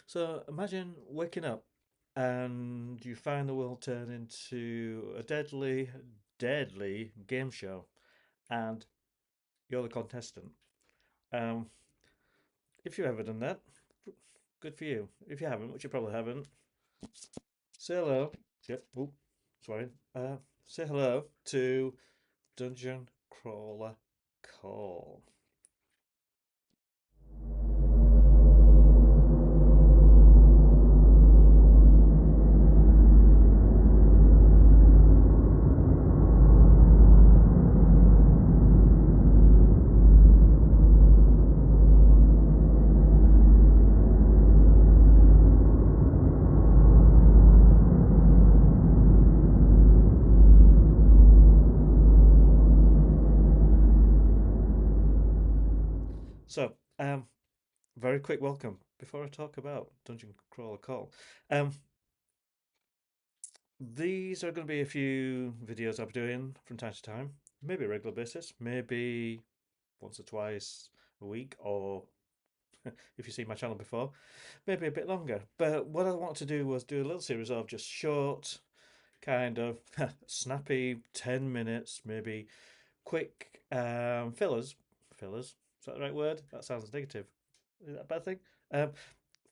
So imagine waking up and you find the world turn into a deadly, deadly game show, and you're the contestant. Um, if you've ever done that, good for you. If you haven't, which you probably haven't, say hello. Yep. Oh, sorry. Say hello to Dungeon Crawler Call. So, very quick welcome before I talk about Dungeon Crawler Call. Um, These are going to be a few videos I'll be doing from time to time, maybe a regular basis, maybe once or twice a week, or if you've seen my channel before, maybe a bit longer. But what I wanted to do was do a little series of just short, kind of snappy 10 minutes, maybe quick fillers. Fillers? Is that the right word? That sounds negative. Is that a bad thing? Um,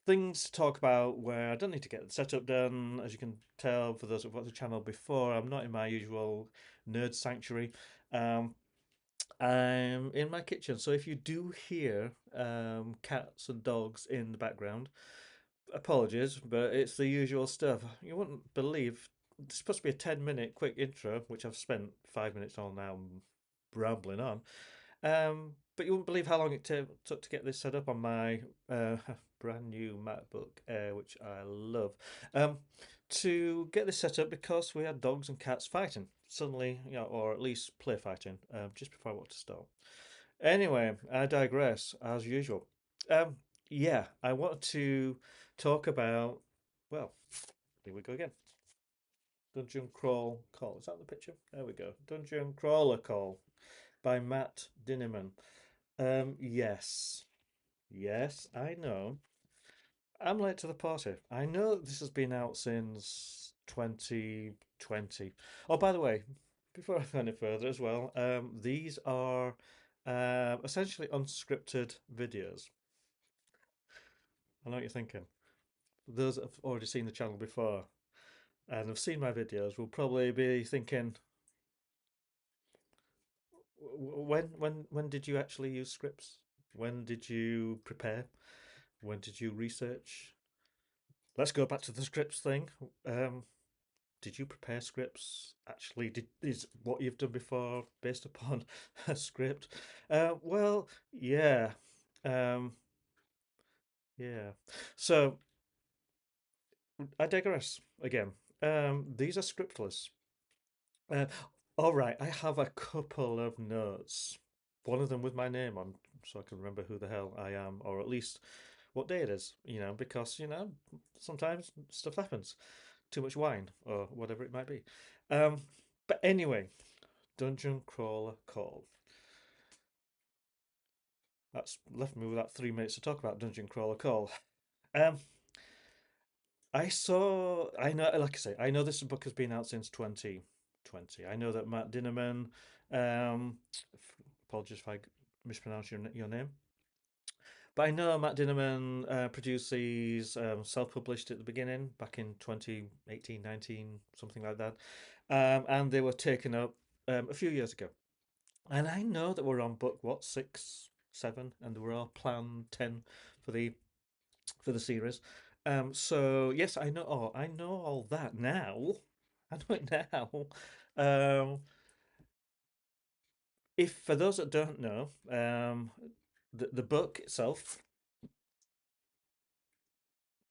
Things to talk about where I don't need to get the setup done. As you can tell, for those who've watched the channel before, I'm not in my usual nerd sanctuary. Um, I'm in my kitchen, so if you do hear cats and dogs in the background, apologies, but it's the usual stuff. You wouldn't believe it's supposed to be a 10-minute quick intro, which I've spent 5 minutes on now, rambling on. But you wouldn't believe how long it took to get this set up on my brand new MacBook Air, which I love. Um, to get this set up because we had dogs and cats fighting suddenly, or at least play fighting, just before I wanted to start. Anyway, I digress as usual. Um, yeah, I wanted to talk about. Well, here we go again. Dungeon Crawl Call. Is that the picture? There we go. Dungeon Crawler Call by Matt Dinniman. Yes. Yes, I know. I'm late to the party. I know this has been out since 2020. Oh, by the way, before I go any further as well, these are essentially unscripted videos. I know what you're thinking. Those that have already seen the channel before and have seen my videos will probably be thinking, when did you actually use scripts? When did you prepare? When did you research? Let's go back to the scripts thing. Um, did you prepare scripts? Actually, is what you've done before based upon a script? Well, yeah, um, yeah. So I digress again. These are scriptless. Uh, all right, I have a couple of notes. One of them with my name on, so I can remember who the hell I am, or at least what day it is. Because sometimes stuff happens. Too much wine or whatever it might be. Um, but anyway, Dungeon Crawler Call. That's left me with that 3 minutes to talk about Dungeon Crawler Call. Um, I know, like I say, I know this book has been out since 2020. I know that Matt Dinniman, um, apologies if I mispronounce your name, but I know Matt Dinniman produced these self-published at the beginning, back in 2018, 19, something like that. And they were taken up a few years ago. And I know that we're on book what, six, seven, and there were all planned 10 for the series. So yes, I know all that now. I know it now. Um, if for those that don't know, the book itself.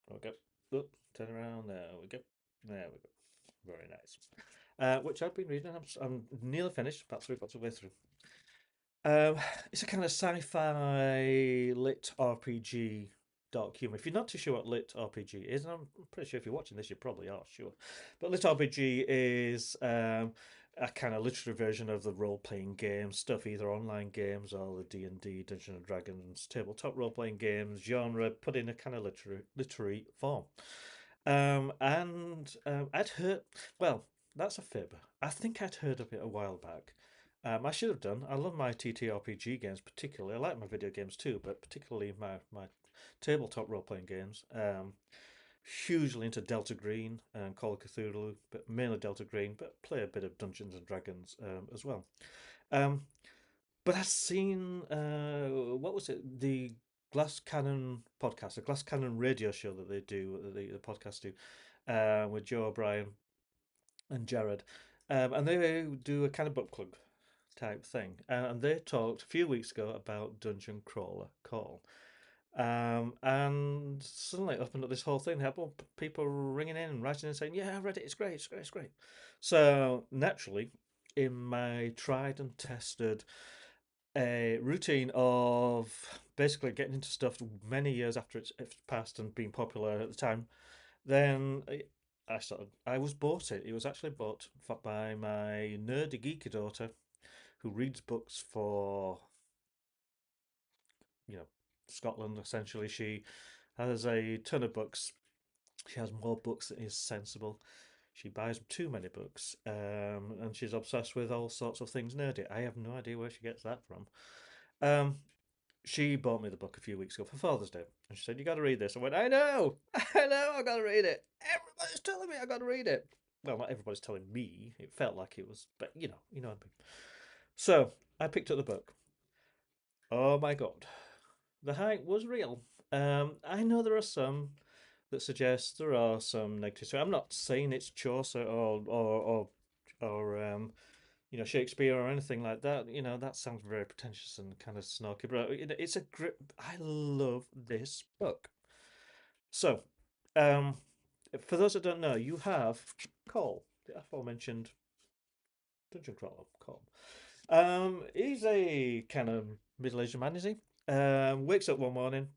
Okay, oh, turn around. There we go. There we go. Very nice. Which I've been reading. I'm nearly finished, about 3 quarters of the way through. Um, it's a kind of sci-fi lit RPG dark humor. If you're not too sure what lit RPG is, and I'm pretty sure if you're watching this, you probably are sure. But lit RPG is a kind of literary version of the role-playing game stuff, either online games or the D&D, Dungeons and Dragons, tabletop role-playing games genre, put in a kind of literary form. And I'd heard, well, that's a fib. I think I'd heard of it a while back. I should have done. I love my TTRPG games particularly. I like my video games too, but particularly my tabletop role-playing games. Hugely into Delta Green and Call of Cthulhu, but mainly Delta Green, but play a bit of Dungeons and Dragons as well. Um, but I've seen what was it? The Glass Cannon podcast, the Glass Cannon radio show that they do, the podcast do, with Joe O'Brien and Jared, and they do a kind of book club type thing, and they talked a few weeks ago about Dungeon Crawler Call. And suddenly it opened up this whole thing. Had people ringing in and writing in saying, "Yeah, I read it. It's great. It's great. It's great." So naturally, in my tried and tested a routine of basically getting into stuff many years after it's passed and being popular at the time, then I was bought it. It was actually bought by my nerdy geeky daughter who reads books for you know Scotland. Essentially, she has a ton of books. She has more books than is sensible. She buys too many books, and she's obsessed with all sorts of things nerdy. I have no idea where she gets that from. Um, she bought me the book a few weeks ago for Father's Day, and she said, "You got to read this." I went, "I know, I know, I got to read it. Everybody's telling me I got to read it." Well, not everybody's telling me. It felt like it was, but you know what I mean. So I picked up the book. Oh my God, the hype was real. I know there are some that suggest there are some negatives. So I'm not saying it's Chaucer or Shakespeare or anything like that. That sounds very pretentious and kind of snarky, but it's a grip. I love this book. So, um, for those that don't know, you have Cole, the aforementioned dungeon crawler. Cole. He's a kind of middle-aged man, is he? Wakes up one morning,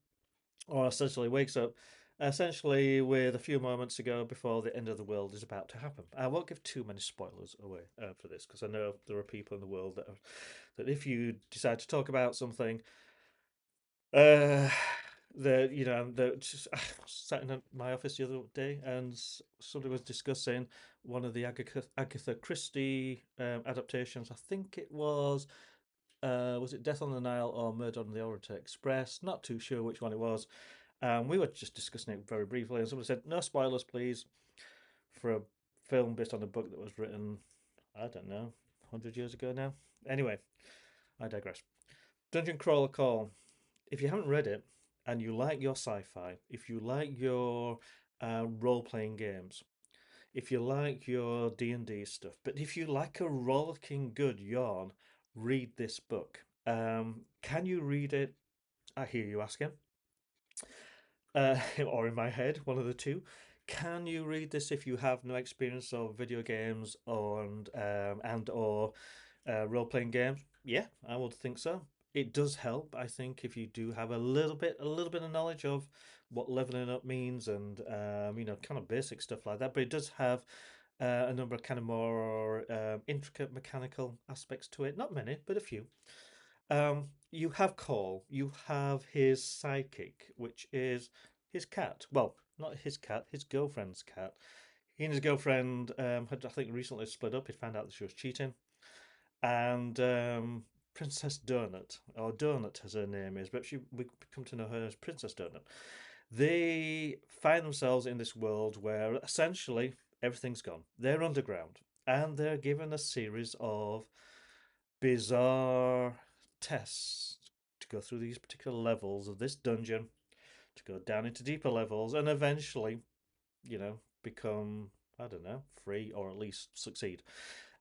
or essentially wakes up essentially with a few moments to go before the end of the world is about to happen. I won't give too many spoilers away for this because I know there are people in the world that if you decide to talk about something, uh, I sat in my office the other day and somebody was discussing one of the Agatha Christie adaptations. I think it was it Death on the Nile or Murder on the Orient Express? Not too sure which one it was. We were just discussing it very briefly, and somebody said, "No spoilers, please," for a film based on a book that was written, I don't know, 100 years ago now. Anyway, I digress. Dungeon Crawler Call. If you haven't read it and you like your sci-fi, if you like your role-playing games, if you like your D&D stuff, but if you like a rollicking good yarn, read this book. Can you read it? I hear you asking. Or in my head, one of the two. Can you read this if you have no experience of video games and or role playing games? Yeah, I would think so. It does help, I think, if you do have a little bit of knowledge of what leveling up means and kind of basic stuff like that. But it does have a number of kind of more intricate mechanical aspects to it. Not many, but a few. You have Cole, you have his sidekick, which is his cat. Well, not his cat, his girlfriend's cat. He and his girlfriend had, I think, recently split up. He found out that she was cheating. And Princess Donut, or Donut as her name is, but we come to know her as Princess Donut. They find themselves in this world where essentially everything's gone. They're underground, and they're given a series of bizarre tests to go through these particular levels of this dungeon, to go down into deeper levels, and eventually, become, I don't know, free or at least succeed.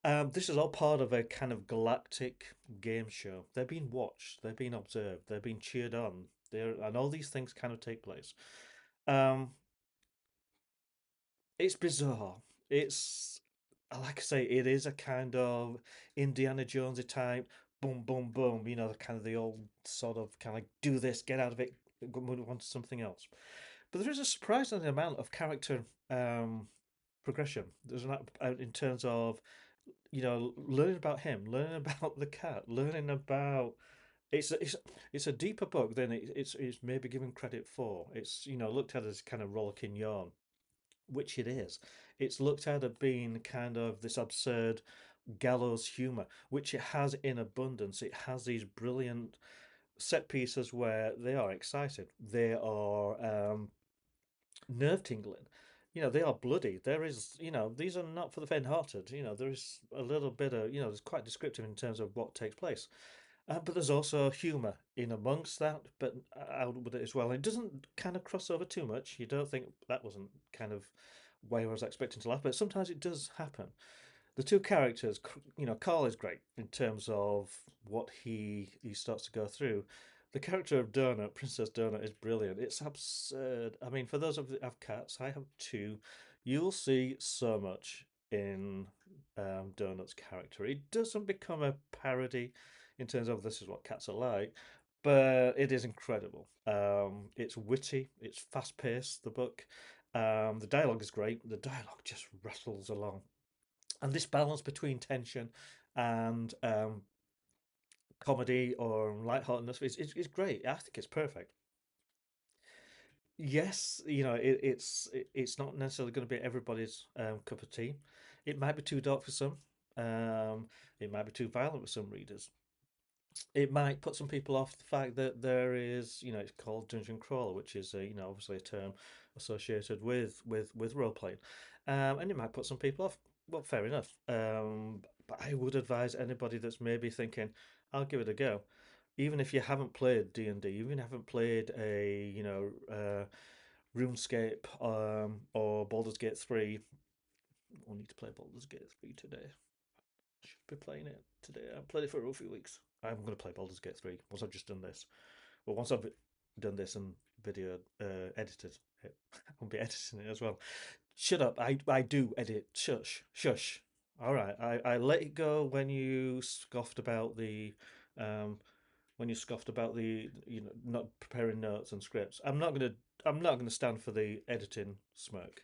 This is all part of a kind of galactic game show. They're being watched, they're being observed, they're being cheered on, and all these things kind of take place. Um, it's bizarre. It's like I say, it is a kind of Indiana Jonesy type boom, boom, boom. The kind of the old sort of kind of do this, get out of it, move on to something else. But there is a surprising amount of character progression. There's in terms of learning about him, learning about the cat, learning about it's it's a deeper book than it's maybe given credit for. It's looked at as kind of rollicking yarn, which it is. It's looked at as being kind of this absurd gallows humor, which it has in abundance. It has these brilliant set pieces where they are excited, they are nerve tingling. They are bloody. There is, these are not for the faint-hearted. There is a little bit of, it's quite descriptive in terms of what takes place. But there's also humour in amongst that, but out with it as well. It doesn't kind of cross over too much. You don't think that wasn't kind of where I was expecting to laugh, but sometimes it does happen. The two characters, Carl is great in terms of what he starts to go through. The character of Donut, Princess Donut, is brilliant. It's absurd. I mean, for those of you that have cats, I have two. You'll see so much in Donut's character. It doesn't become a parody in terms of this is what cats are like, but it is incredible. It's witty, it's fast paced, the book. The dialogue is great. The dialogue just rattles along, and this balance between tension and comedy or lightheartedness is great. I think it's perfect. Yes, it's not necessarily going to be everybody's cup of tea. It might be too dark for some. Um, it might be too violent for some readers. It might put some people off the fact that there is, it's called dungeon crawler, which is obviously a term associated with role playing, and it might put some people off. Well, fair enough. But I would advise anybody that's maybe thinking, I'll give it a go, even if you haven't played D&D, even if you haven't played a RuneScape or Baldur's Gate 3. We'll need to play Baldur's Gate 3 today. Should be playing it today. I've played it for a few weeks. I'm going to play Baldur's Gate 3 once I've just done this. Well, once I've done this and video edited it, I'll be editing it as well. Shut up. I do edit. Shush. Shush. All right. I let it go um, when you scoffed about the not preparing notes and scripts. I'm not gonna stand for the editing smirk.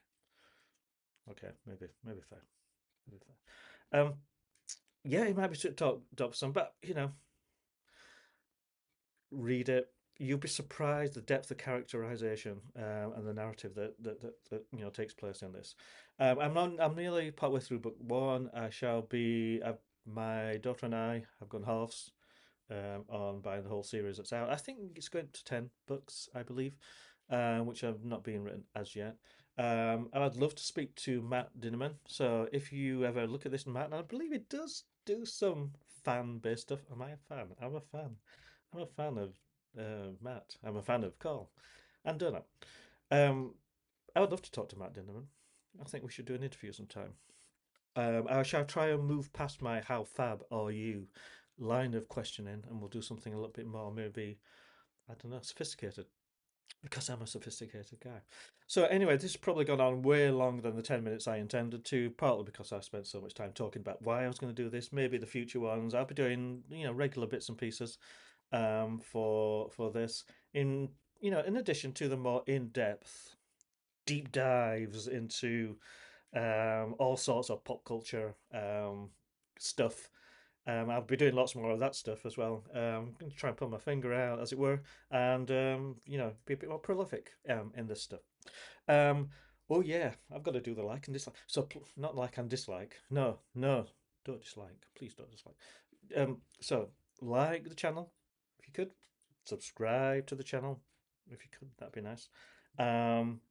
Okay, maybe fair. Maybe fair. Yeah, it might be to talk for some, but read it. You'll be surprised the depth of characterization and the narrative that takes place in this. I'm nearly partway through book one. My daughter and I have gone halves on buying the whole series that's out. I think it's going to 10 books, I believe, which have not been written as yet. I'd love to speak to Matt Dinniman. So if you ever look at this, Matt, and I believe it does do some fan-based stuff. Am I a fan? I'm a fan. I'm a fan of Matt. I'm a fan of Carl and Donut. Um, I would love to talk to Matt Dinniman. I think we should do an interview sometime. I shall try and move past my "How fab are you" line of questioning, and we'll do something a little bit more, maybe, I don't know, sophisticated, because I'm a sophisticated guy. So anyway, this has probably gone on way longer than the 10 minutes I intended to, partly because I spent so much time talking about why I was going to do this. Maybe the future ones I'll be doing, regular bits and pieces for this, in addition to the more in-depth deep dives into all sorts of pop culture stuff. I'll be doing lots more of that stuff as well. I'm going to try and pull my finger out, as it were, and be a bit more prolific in this stuff. Um, oh yeah, I've got to do the like and dislike. So not like and dislike. No, no, don't dislike. Please don't dislike. So like the channel if you could. Subscribe to the channel if you could. That'd be nice. Um,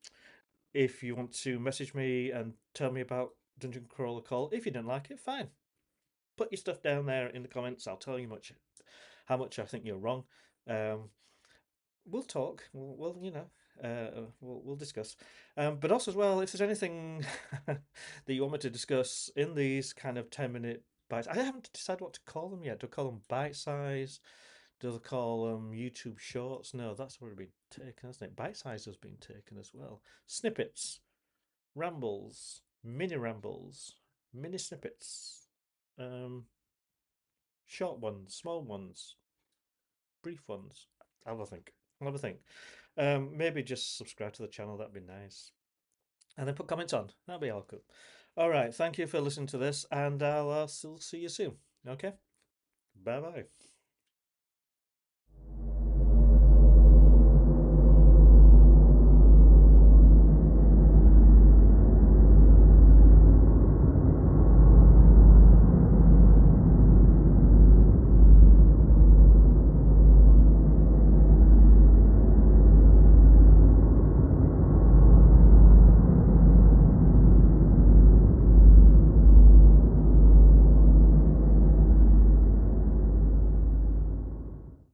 if you want to message me and tell me about Dungeon Crawler Call, if you didn't like it, fine. Put your stuff down there in the comments. I'll tell you how much I think you're wrong. Um, we'll talk. We'll discuss. But also as well, if there's anything that you want me to discuss in these kind of 10-minute bites, I haven't decided what to call them yet. Do I call them bite size? Do they call them YouTube Shorts? No, that's already been taken, hasn't it? Bite size has been taken as well. Snippets, rambles, mini snippets, um, short ones, small ones, brief ones. I'll have a think. I'll have a think. Maybe just subscribe to the channel. That'd be nice. And then put comments on. That'd be all good. All right. Thank you for listening to this, and I'll still see you soon. Okay. Bye bye.